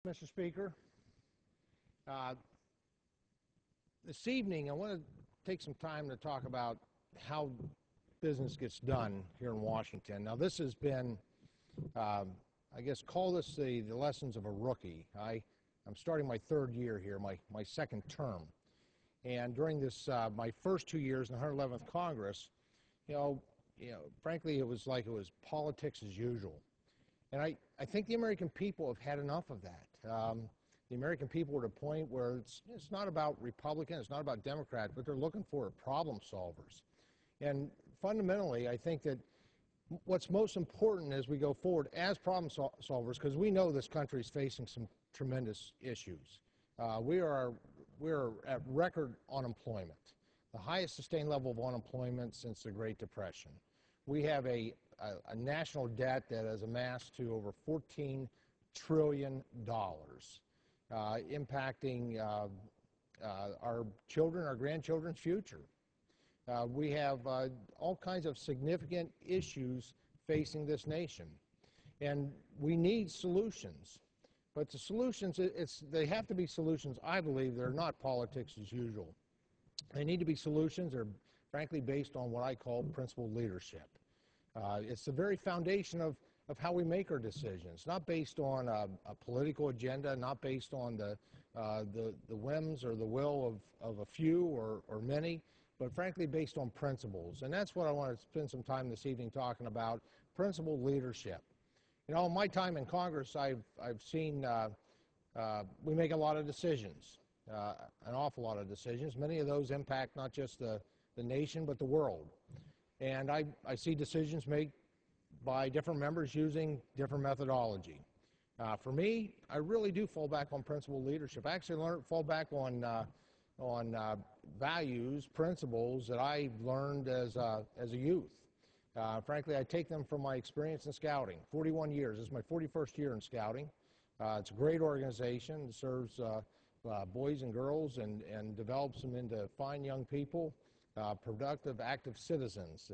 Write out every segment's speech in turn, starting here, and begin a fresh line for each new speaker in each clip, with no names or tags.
Mr. Speaker. This evening, I want to take some time to talk about how business gets done here in Washington. Now, this has been, I guess, call this the lessons of a rookie. I'm starting my third year here, my second term. And during this, my first 2 years in the 111th Congress, frankly, it was like it was politics as usual. And I think the American people have had enough of that. The American people are at a point where it's not about Republican, it's not about Democrat, but they're looking for problem solvers. And fundamentally, I think that what's most important as we go forward as problem solvers, because we know this country is facing some tremendous issues. We're at record unemployment, the highest sustained level of unemployment since the Great Depression. We have a national debt that has amassed to over $14 trillion, impacting our children, our grandchildren's future. We have all kinds of significant issues facing this nation, and we need solutions. But the solutions, they have to be solutions, I believe, they're not politics as usual. They need to be solutions that are, frankly, based on what I call principled leadership. It's the very foundation of how we make our decisions, not based on a political agenda, not based on the whims or the will of a few or many, but frankly based on principles. And that's what I want to spend some time this evening talking about, principled leadership. In my time in Congress, I've seen we make a lot of decisions, an awful lot of decisions. Many of those impact not just the nation, but the world. And I see decisions made by different members using different methodology. For me, I really do fall back on principled leadership. I actually fall back on values, principles that I learned as a youth. Frankly, I take them from my experience in scouting. 41 years. This is my 41st year in scouting. It's a great organization. It serves boys and girls and develops them into fine young people, productive, active citizens.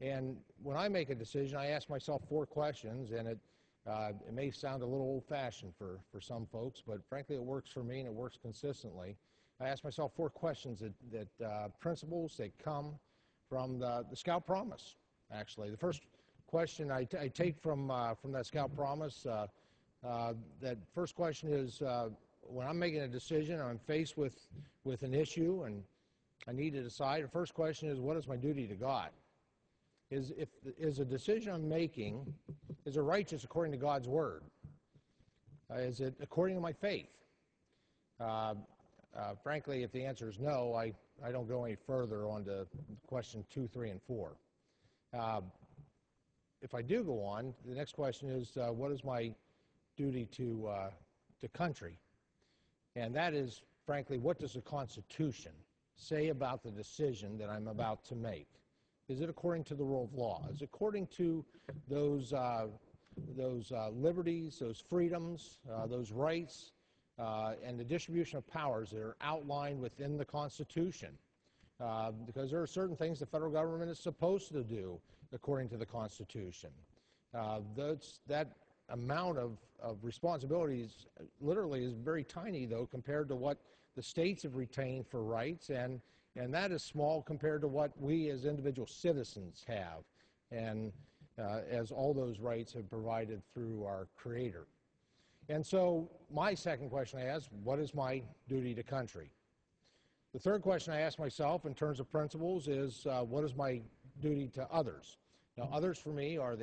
And when I make a decision, I ask myself 4 questions, and it may sound a little old-fashioned for some folks, but frankly it works for me and it works consistently. I ask myself 4 questions principles that come from the Scout Promise, actually. The first question I take from that Scout Promise, that first question is, when I'm making a decision, I'm faced with an issue and I need to decide, the first question is, what is my duty to God? Is a decision I'm making, is it righteous according to God's Word? Is it according to my faith? Frankly, if the answer is no, I don't go any further on to question 2, 3, and 4. If I do go on, the next question is, what is my duty to country? And that is, frankly, what does the Constitution say about the decision that I'm about to make? Is it according to the rule of law? Is it according to those liberties, those freedoms, those rights, and the distribution of powers that are outlined within the Constitution? Because there are certain things the federal government is supposed to do according to the Constitution. That amount of responsibilities literally is very tiny, though, compared to what the states have retained for rights, and that is small compared to what we as individual citizens have, and as all those rights have provided through our Creator. And so my second question I ask, what is my duty to country? The third question I ask myself in terms of principles is, what is my duty to others? Now, others for me are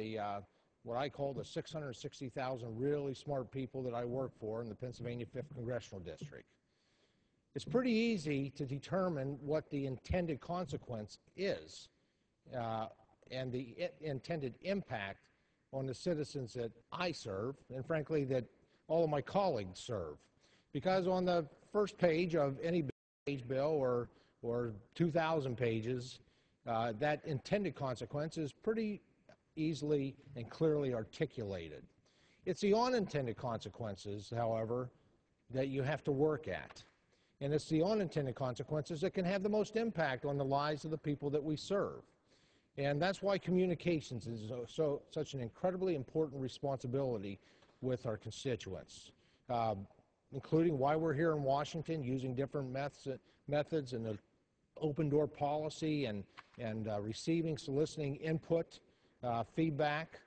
what I call the 660,000 really smart people that I work for in the Pennsylvania 5th Congressional District. It's pretty easy to determine what the intended consequence is and the intended impact on the citizens that I serve, and frankly that all of my colleagues serve. Because on the first page of any bill or 2,000 pages, that intended consequence is pretty easily and clearly articulated. It's the unintended consequences, however, that you have to work at. And it's the unintended consequences that can have the most impact on the lives of the people that we serve. And that's why communications is such an incredibly important responsibility with our constituents. including why we're here in Washington, using different methods and the open door policy and receiving, soliciting input, feedback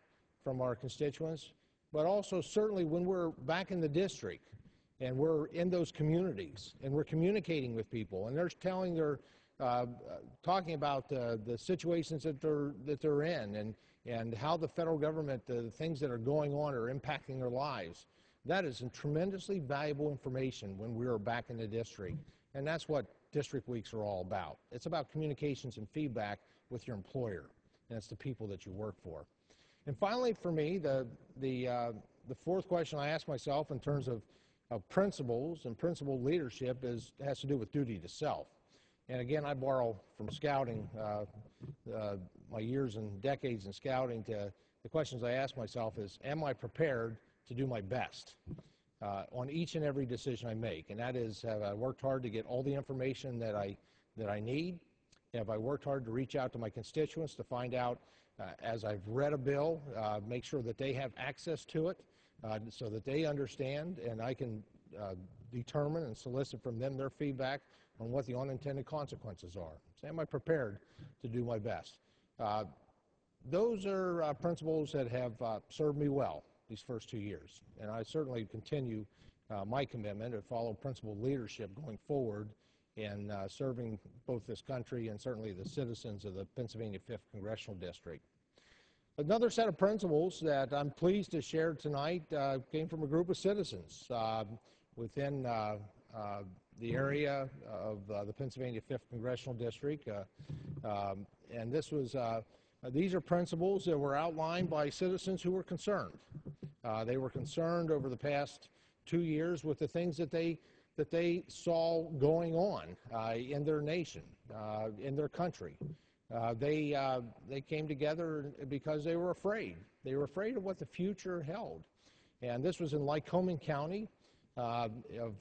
from our constituents, but also certainly when we're back in the district and we're in those communities and we're communicating with people and they're telling their, talking about the situations that they're in and how the federal government, the things that are going on are impacting their lives. That is tremendously valuable information when we are back in the district, and that's what district weeks are all about. It's about communications and feedback with your employer, and it's the people that you work for. And finally, for me, the fourth question I ask myself in terms of principles and principled leadership has to do with duty to self. And again, I borrow from scouting, my years and decades in scouting, to the questions I ask myself is, am I prepared to do my best on each and every decision I make? And that is, have I worked hard to get all the information that I need? Have I worked hard to reach out to my constituents to find out, as I've read a bill, make sure that they have access to it so that they understand and I can determine and solicit from them their feedback on what the unintended consequences are? So am I prepared to do my best? Those are principles that have served me well these first 2 years, and I certainly continue my commitment to follow principled leadership going forward in serving both this country and certainly the citizens of the Pennsylvania 5th Congressional District. Another set of principles that I'm pleased to share tonight came from a group of citizens within the area of the Pennsylvania 5th Congressional District, and this was these are principles that were outlined by citizens who were concerned. They were concerned over the past 2 years with the things that they saw going on in their nation, in their country. They came together because they were afraid. They were afraid of what the future held. And this was in Lycoming County of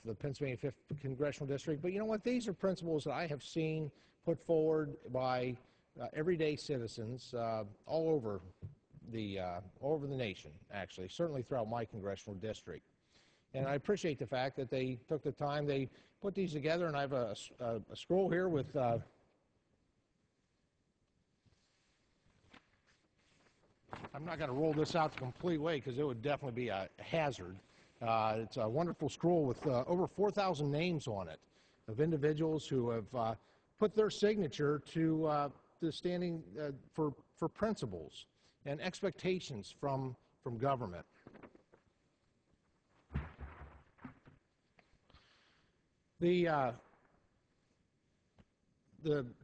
the Pennsylvania 5th Congressional District. But you know what? These are principles that I have seen put forward by everyday citizens all over the nation, actually, certainly throughout my congressional district. And I appreciate the fact that they took the time. They put these together, and I have a scroll here with I'm not going to roll this out the complete way because it would definitely be a hazard. It's a wonderful scroll with over 4,000 names on it of individuals who have put their signature to standing for principles and expectations from government. The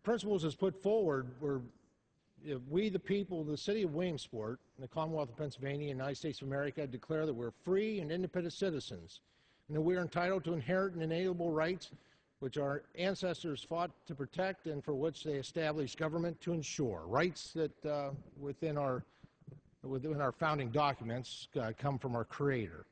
principles as put forward were, we the people of the city of Williamsport, in the Commonwealth of Pennsylvania, United States of America, declare that we're free and independent citizens, and that we are entitled to inherent and inalienable rights which our ancestors fought to protect and for which they established government to ensure. Rights that within our founding documents come from our Creator.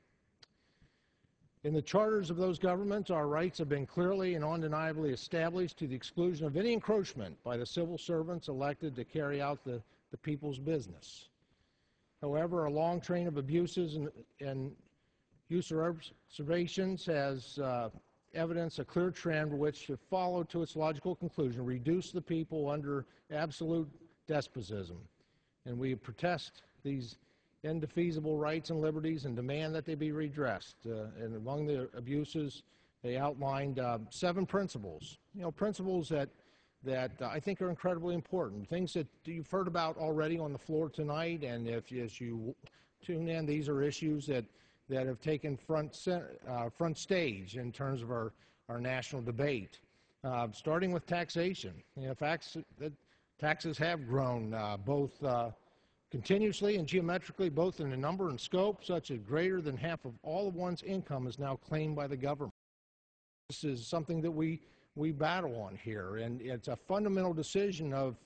In the charters of those governments, our rights have been clearly and undeniably established to the exclusion of any encroachment by the civil servants elected to carry out the people's business. However, a long train of abuses and usurpations has evidenced a clear trend which, if followed to its logical conclusion, reduce the people under absolute despotism. And we protest these indefeasible rights and liberties and demand that they be redressed. And among the abuses, they outlined 7 principles. You know, principles that I think are incredibly important. Things that you've heard about already on the floor tonight, and as you tune in, these are issues that have taken front stage in terms of our national debate. Starting with taxation. You know, taxes have grown both continuously and geometrically, both in the number and scope, such as greater than half of all of one's income is now claimed by the government. This is something that we battle on here, and it's a fundamental decision of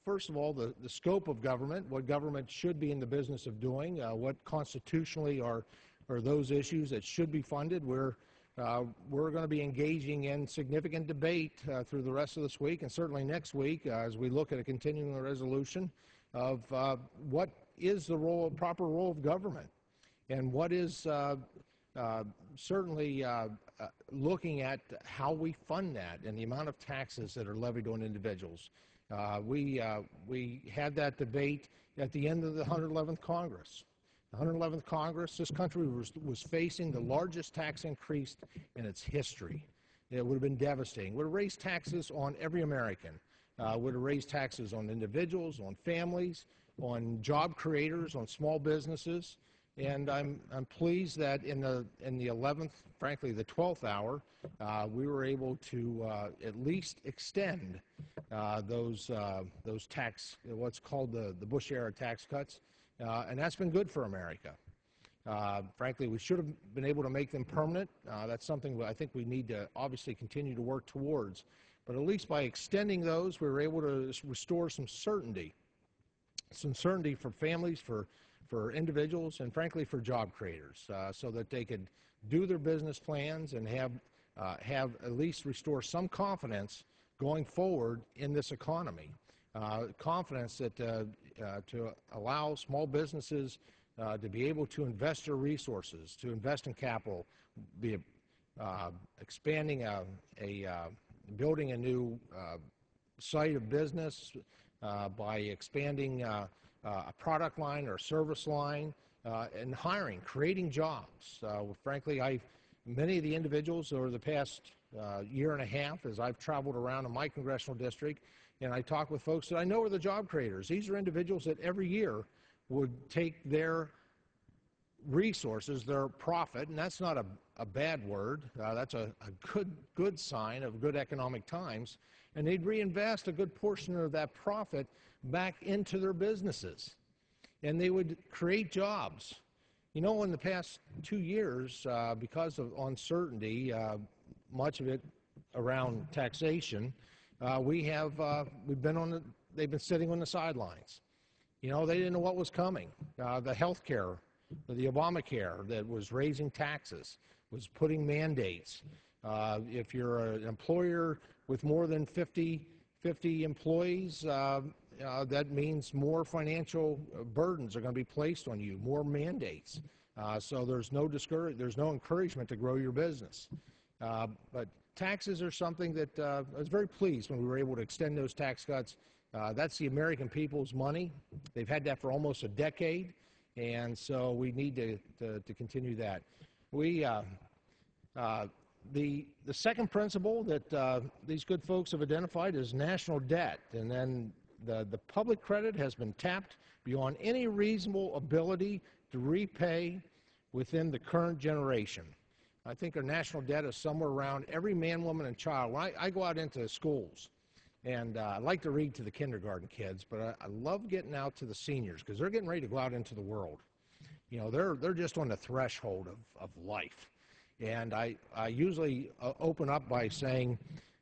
first of all, the scope of government, what government should be in the business of doing, what constitutionally are those issues that should be funded. We're going to be engaging in significant debate through the rest of this week and certainly next week as we look at a continuing resolution of what is the proper role of government, and what is certainly looking at how we fund that and the amount of taxes that are levied on individuals. We had that debate at the end of the 111th Congress. The 111th Congress, this country was facing the largest tax increase in its history. It would have been devastating. It would have raised taxes on every American. Would have raised taxes on individuals, on families, on job creators, on small businesses. And I'm pleased that in the 11th, frankly the 12th hour, we were able to at least extend those tax, what's called the Bush era tax cuts, and that's been good for America. Frankly, we should have been able to make them permanent. That's something I think we need to obviously continue to work towards. But at least by extending those, we were able to restore some certainty for families, for individuals, and frankly for job creators, so that they could do their business plans and have at least restore some confidence going forward in this economy. Confidence that to allow small businesses to be able to invest their resources, to invest in capital, be it expanding building a new site of business, by expanding a product line or service line, and hiring, creating jobs. Frankly, many of the individuals over the past year and a half, as I've traveled around in my congressional district, and I talk with folks that I know are the job creators. These are individuals that every year would take their resources, their profit, and that's not a bad word. That's a good sign of good economic times, and they'd reinvest a good portion of that profit back into their businesses, and they would create jobs. You know, in the past 2 years, because of uncertainty, much of it around taxation, they've been sitting on the sidelines. You know, they didn't know what was coming. The health care, the Obamacare that was raising taxes, was putting mandates. If you're an employer with more than 50 employees, that means more financial burdens are going to be placed on you, more mandates. So there's no encouragement to grow your business. But taxes are something that I was very pleased when we were able to extend those tax cuts. That's the American people's money. They've had that for almost a decade, and so we need to continue that. The second principle that these good folks have identified is national debt, and then the public credit has been tapped beyond any reasonable ability to repay within the current generation. I think our national debt is somewhere around every man, woman, and child. When I go out into schools, and I like to read to the kindergarten kids, but I love getting out to the seniors because they're getting ready to go out into the world. You know, they're just on the threshold of life. And I usually open up by saying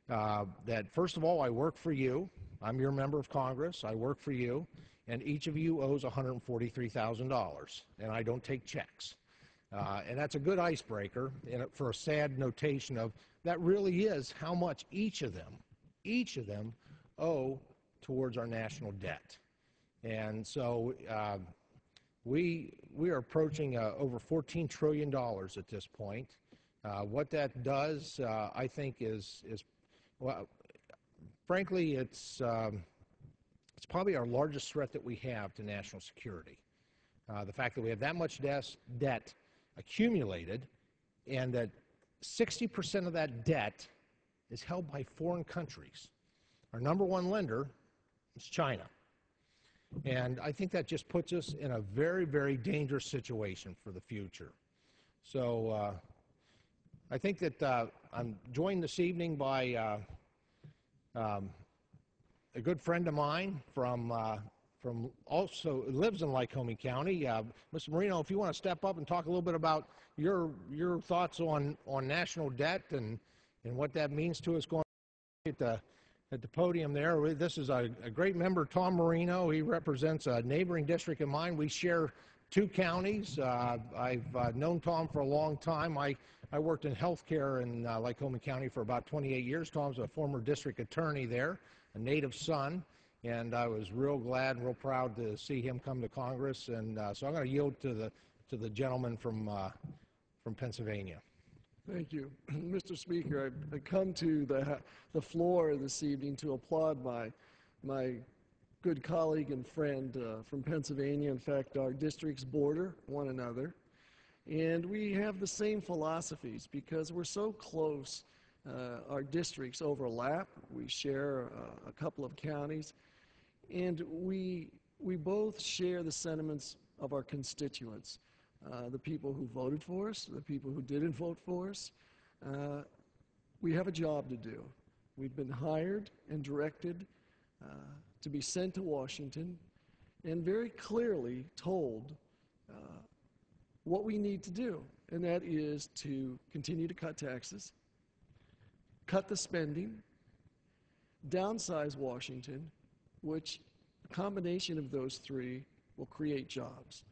that, first of all, I work for you. I'm your member of Congress. I work for you. And each of you owes $143,000, and I don't take checks. And that's a good icebreaker for a sad notation of that really is how much each of them owe towards our national debt. And so we are approaching over $14 trillion at this point. What that does, I think, is well, frankly, it's probably our largest threat that we have to national security. The fact that we have that much debt accumulated, and that 60% of that debt is held by foreign countries. Our number one lender is China. And I think that just puts us in a very, very dangerous situation for the future. So I think that I'm joined this evening by a good friend of mine from also lives in Lycoming County. Mr. Marino, if you want to step up and talk a little bit about your thoughts on national debt and what that means to us going at the podium there. This is a great member, Tom Marino. He represents a neighboring district of mine. We share 2 counties. I've known Tom for a long time. I worked in healthcare in Lycoming County for about 28 years. Tom's a former district attorney there, a native son, and I was real glad and real proud to see him come to Congress. And so I'm going to yield to the gentleman from from Pennsylvania.
Thank you. Mr. Speaker, I come to the floor this evening to applaud my good colleague and friend from Pennsylvania. In fact, our districts border one another. And we have the same philosophies because we're so close. Our districts overlap. We share a couple of counties. And we both share the sentiments of our constituents. The people who voted for us, the people who didn't vote for us. We have a job to do. We've been hired and directed to be sent to Washington and very clearly told what we need to do, and that is to continue to cut taxes, cut the spending, downsize Washington, which a combination of those three will create jobs.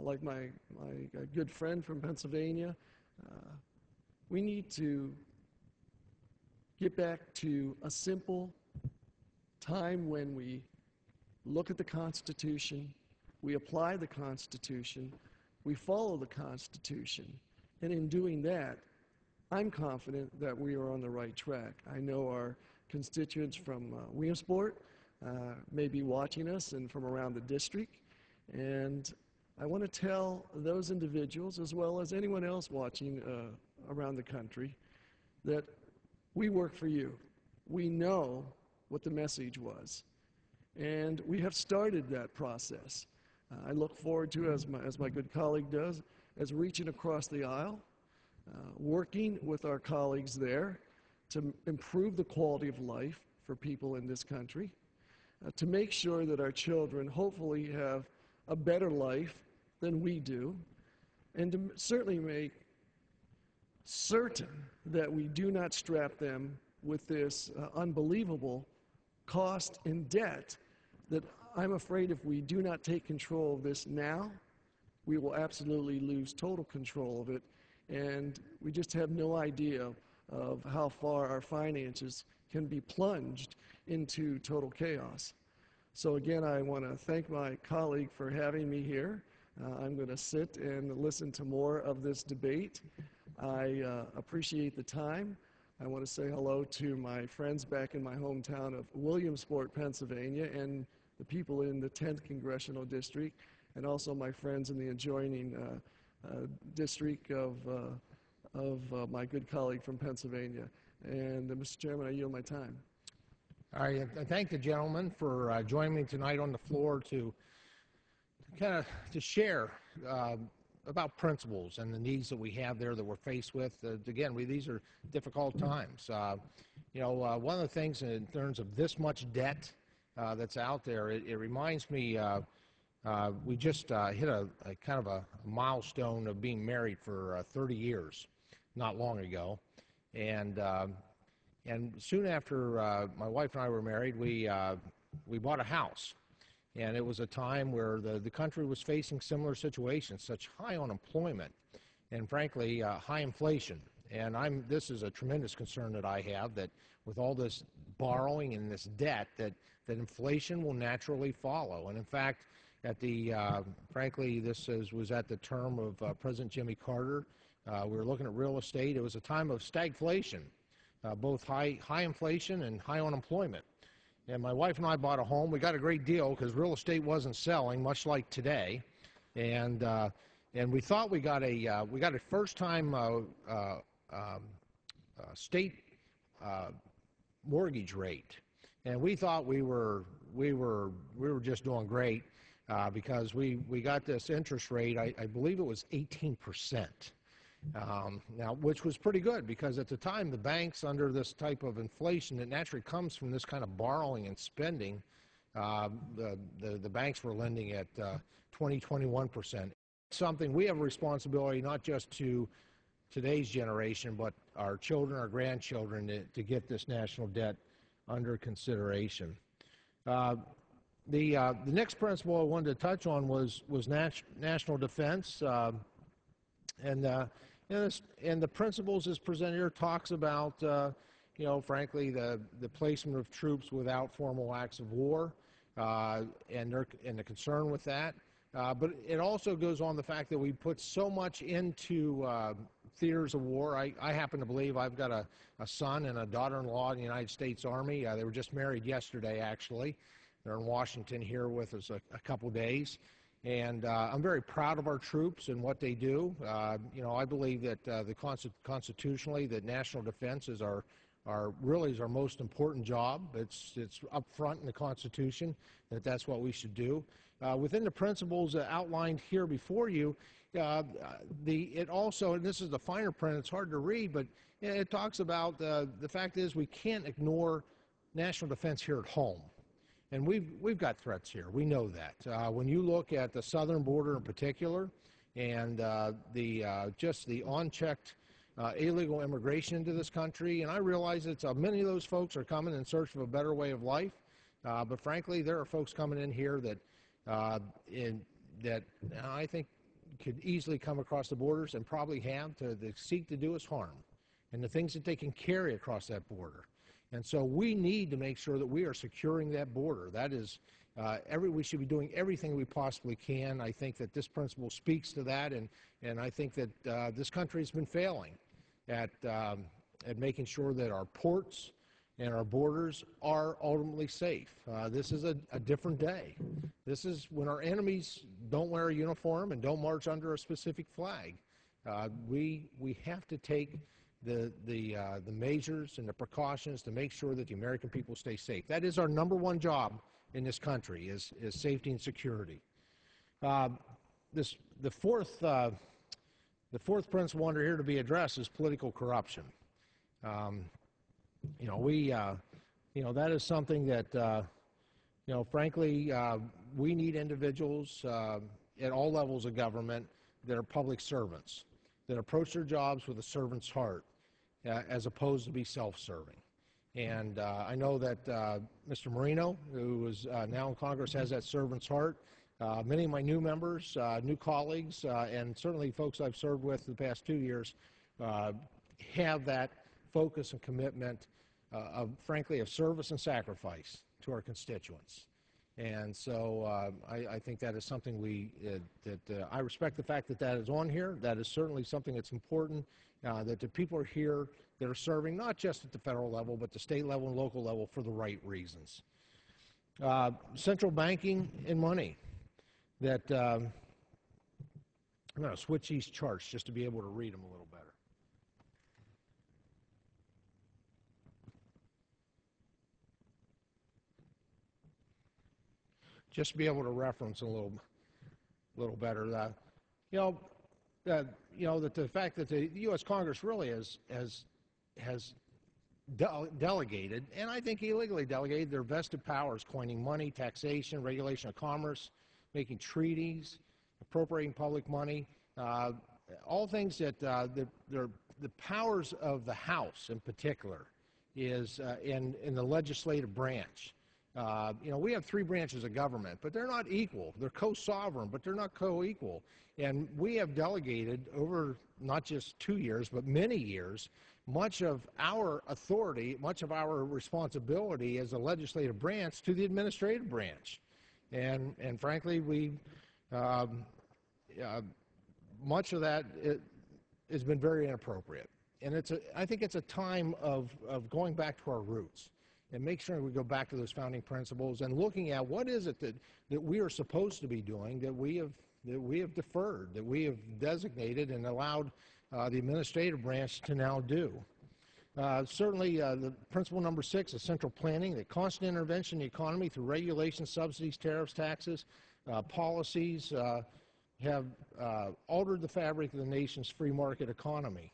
Like my good friend from Pennsylvania, we need to get back to a simple time when we look at the Constitution, we apply the Constitution, we follow the Constitution, and in doing that, I'm confident that we are on the right track. I know our constituents from Williamsport may be watching us and from around the district, and I want to tell those individuals, as well as anyone else watching around the country, that we work for you. We know what the message was, and we have started that process. I look forward to, as my good colleague does, as reaching across the aisle, working with our colleagues there to improve the quality of life for people in this country, to make sure that our children hopefully have a better life than we do, and to certainly make certain that we do not strap them with this unbelievable cost and debt that I'm afraid if we do not take control of this now, we will absolutely lose total control of it, and we just have no idea of how far our finances can be plunged into total chaos. So again, I want to thank my colleague for having me here. I'm going to sit and listen to more of this debate. I appreciate the time. I want to say hello to my friends back in my hometown of Williamsport, Pennsylvania, and the people in the 10th Congressional District, and also my friends in the adjoining district of my good colleague from Pennsylvania. And Mr. Chairman, I yield my time.
All right, I thank the gentleman for joining me tonight on the floor to share about principles and the needs that we have there that we're faced with. Again, these are difficult times. One of the things in terms of this much debt that's out there, it reminds me we just hit a kind of a milestone of being married for 30 years not long ago, and soon after my wife and I were married, we bought a house. And it was a time where the country was facing similar situations, such high unemployment and, frankly, high inflation. And this is a tremendous concern that I have, that with all this borrowing and this debt, that inflation will naturally follow. And, in fact, frankly, this was at the term of President Jimmy Carter. We were looking at real estate. It was a time of stagflation, both high inflation and high unemployment. And my wife and I bought a home. We got a great deal because real estate wasn't selling, much like today. And we thought we got a first-time state mortgage rate, and we thought we were just doing great because we got this interest rate. I believe it was 18%. Now, which was pretty good because at the time the banks, under this type of inflation that naturally comes from this kind of borrowing and spending, the banks were lending at 20-21%. Something we have a responsibility not just to today's generation, but our children, our grandchildren, to get this national debt under consideration. The next principle I wanted to touch on was national defense. And the principles as presented here talks about, frankly, the placement of troops without formal acts of war, and the concern with that. But it also goes on the fact that we put so much into theaters of war. I happen to believe I've got a son and a daughter-in-law in the United States Army. They were just married yesterday, actually. They're in Washington here with us a couple days. And I'm very proud of our troops and what they do. You know, I believe that constitutionally that national defense is our most important job. It's up front in the Constitution that's what we should do. Within the principles outlined here before you, it also, and this is the finer print, it's hard to read, but it talks about the fact is we can't ignore national defense here at home. And we've got threats here. We know that. When you look at the southern border in particular, and just the unchecked illegal immigration into this country, and I realize that many of those folks are coming in search of a better way of life, but frankly, there are folks coming in here that I think could easily come across the borders and probably have to seek to do us harm, and the things that they can carry across that border. And so we need to make sure that we are securing that border. That is, we should be doing everything we possibly can. I think that this principle speaks to that, and I think that this country has been failing at making sure that our ports and our borders are ultimately safe. This is a different day. This is when our enemies don't wear a uniform and don't march under a specific flag. We have to take the measures and the precautions to make sure that the American people stay safe. That is our #1 job in this country, is safety and security. The fourth principle under here to be addressed is political corruption. You know, that is something that frankly, we need individuals at all levels of government that are public servants, that approach their jobs with a servant's heart, as opposed to be self-serving. And I know that Mr. Marino, who is now in Congress, has that servant's heart. Many of my new members, new colleagues, and certainly folks I've served with the past 2 years have that focus and commitment frankly, of service and sacrifice to our constituents. And so I think that is something I respect the fact that is on here. That is certainly something that's important, that the people are here that are serving not just at the federal level, but the state level and local level for the right reasons. Central banking and money. I'm going to switch these charts just to be able to read them a little better. Just to be able to reference a little better. That the fact that the U.S. Congress really has delegated, and I think illegally delegated, their vested powers, coining money, taxation, regulation of commerce, making treaties, appropriating public money, all things that the powers of the House in particular is in the legislative branch. We have 3 branches of government, but they're not equal. They're co-sovereign, but they're not co-equal. And we have delegated over not just 2 years, but many years, much of our authority, much of our responsibility as a legislative branch to the administrative branch. And frankly, much of that has been very inappropriate. And I think it's a time of going back to our roots and make sure we go back to those founding principles and looking at what is it that we are supposed to be doing, that we have deferred, that we have designated and allowed the administrative branch to now do. Certainly, the principle number 6 is central planning, that constant intervention in the economy through regulations, subsidies, tariffs, taxes, policies have altered the fabric of the nation's free market economy.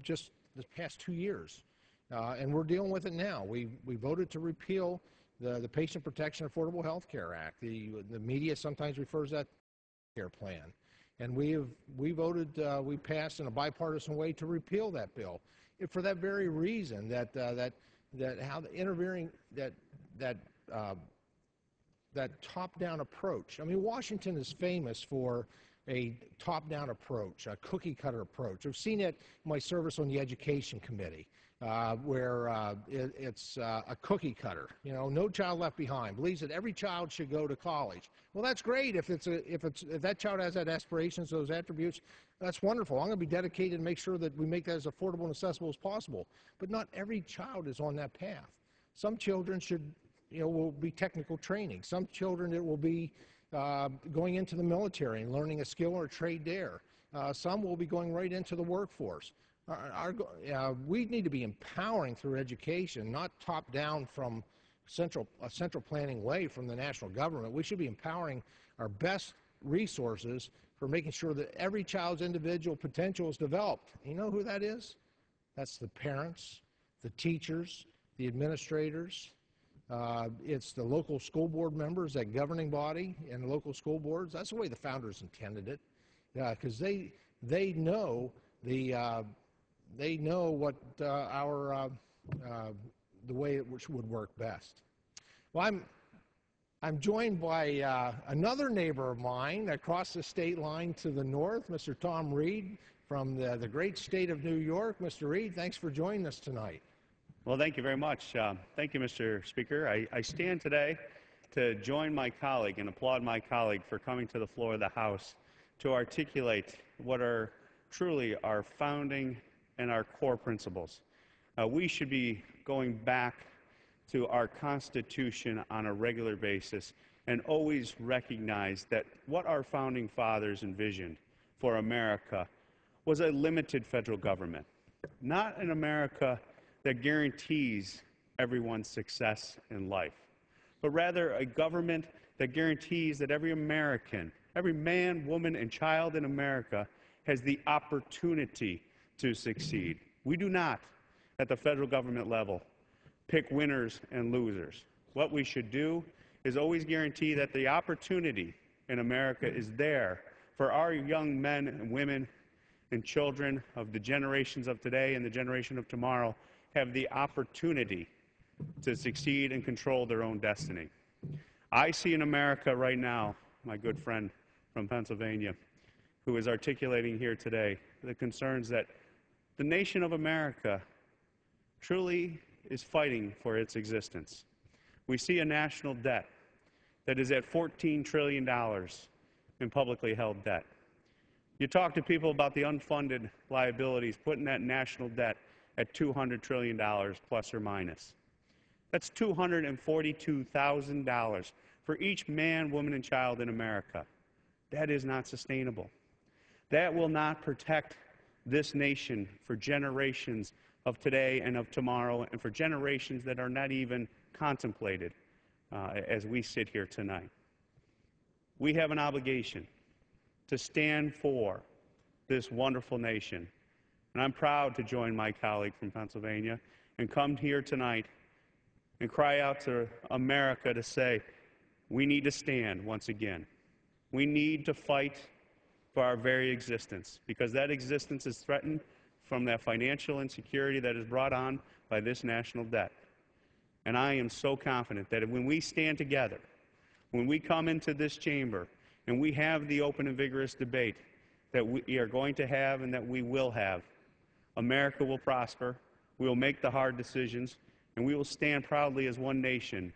Just this past 2 years. And we're dealing with it now. We voted to repeal the Patient Protection Affordable Health Care Act. The media sometimes refers to that care plan. And we passed in a bipartisan way to repeal that bill for that very reason, that how the interfering, that top-down approach. I mean, Washington is famous for a top-down approach, a cookie-cutter approach. I've seen it in my service on the Education Committee, where it's a cookie-cutter. You know, no child left behind. Believes that every child should go to college. Well, that's great if that child has that aspirations, those attributes. That's wonderful. I'm going to be dedicated to make sure that we make that as affordable and accessible as possible. But not every child is on that path. Some children will be technical training. Some children, it will be going into the military and learning a skill or a trade there. Some will be going right into the workforce. We need to be empowering through education, not top-down from a central planning way from the national government. We should be empowering our best resources for making sure that every child's individual potential is developed. You know who that is? That's the parents, the teachers, the administrators. It's the local school board members, that governing body, and local school boards. That's the way the founders intended it, because they know what the way it would work best. Well, I'm joined by another neighbor of mine across the state line to the north, Mr. Tom Reed from the great state of New York. Mr. Reed, thanks for joining us tonight.
Well, thank you very much. Thank you, Mr. Speaker. I stand today to join my colleague and applaud my colleague for coming to the floor of the House to articulate what are truly our founding and our core principles. We should be going back to our Constitution on a regular basis and always recognize that what our founding fathers envisioned for America was a limited federal government, not an America that guarantees everyone's success in life, but rather a government that guarantees that every American, every man, woman, and child in America has the opportunity to succeed. We do not, at the federal government level, pick winners and losers. What we should do is always guarantee that the opportunity in America is there for our young men and women and children of the generations of today and the generation of tomorrow have the opportunity to succeed and control their own destiny. I see in America right now, my good friend from Pennsylvania, who is articulating here today the concerns that the nation of America truly is fighting for its existence. We see a national debt that is at $14 trillion in publicly held debt. You talk to people about the unfunded liabilities, putting that national debt at $200 trillion plus or minus. That's $242,000 for each man, woman, and child in America. That is not sustainable. That will not protect this nation for generations of today and of tomorrow, and for generations that are not even contemplated as we sit here tonight. We have an obligation to stand for this wonderful nation. And I'm proud to join my colleague from Pennsylvania and come here tonight and cry out to America to say, we need to stand once again. We need to fight for our very existence, because that existence is threatened from that financial insecurity that is brought on by this national debt. And I am so confident that when we stand together, when we come into this chamber and we have the open and vigorous debate that we are going to have and that we will have, America will prosper, we will make the hard decisions, and we will stand proudly as one nation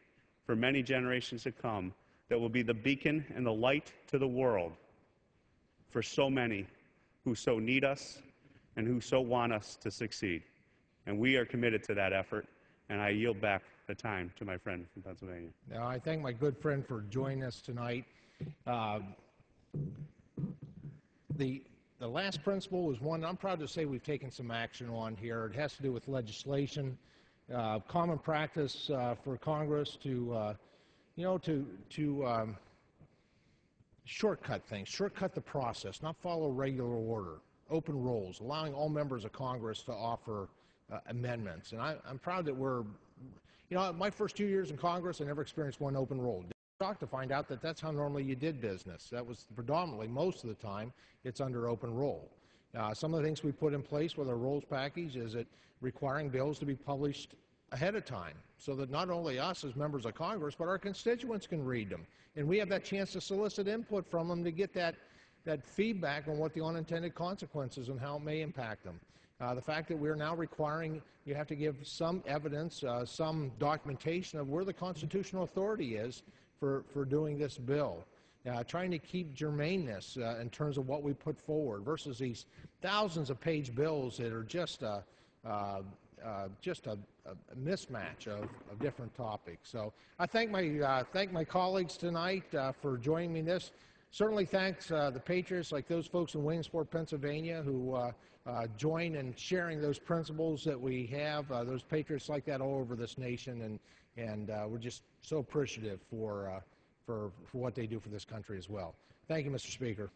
for many generations to come that will be the beacon and the light to the world for so many who so need us and who so want us to succeed. And we are committed to that effort, and I yield back the time to my friend from Pennsylvania.
Now, I thank my good friend for joining us tonight. The last principle was one I'm proud to say we've taken some action on here. It has to do with legislation, common practice for Congress to shortcut things, shortcut the process, not follow regular order, open rolls, allowing all members of Congress to offer amendments. And I'm proud that my first 2 years in Congress, I never experienced one open roll. Shocked to find out that that's how normally you did business. That was predominantly, most of the time, it's under open roll. Some of the things we put in place with our rolls package is it requiring bills to be published ahead of time so that not only us as members of Congress, but our constituents can read them. And we have that chance to solicit input from them to get that that feedback on what the unintended consequences and how it may impact them. The fact that we're now requiring you have to give some evidence, some documentation of where the constitutional authority is for doing this bill. Trying to keep germaneness in terms of what we put forward versus these thousands of page bills that are just a mismatch of different topics. So I thank my colleagues tonight for joining me in this. Certainly thanks the patriots like those folks in Williamsport, Pennsylvania who join in sharing those principles that we have, those patriots like that all over this nation, and we're just so appreciative for what they do for this country as well. Thank you, Mr. Speaker.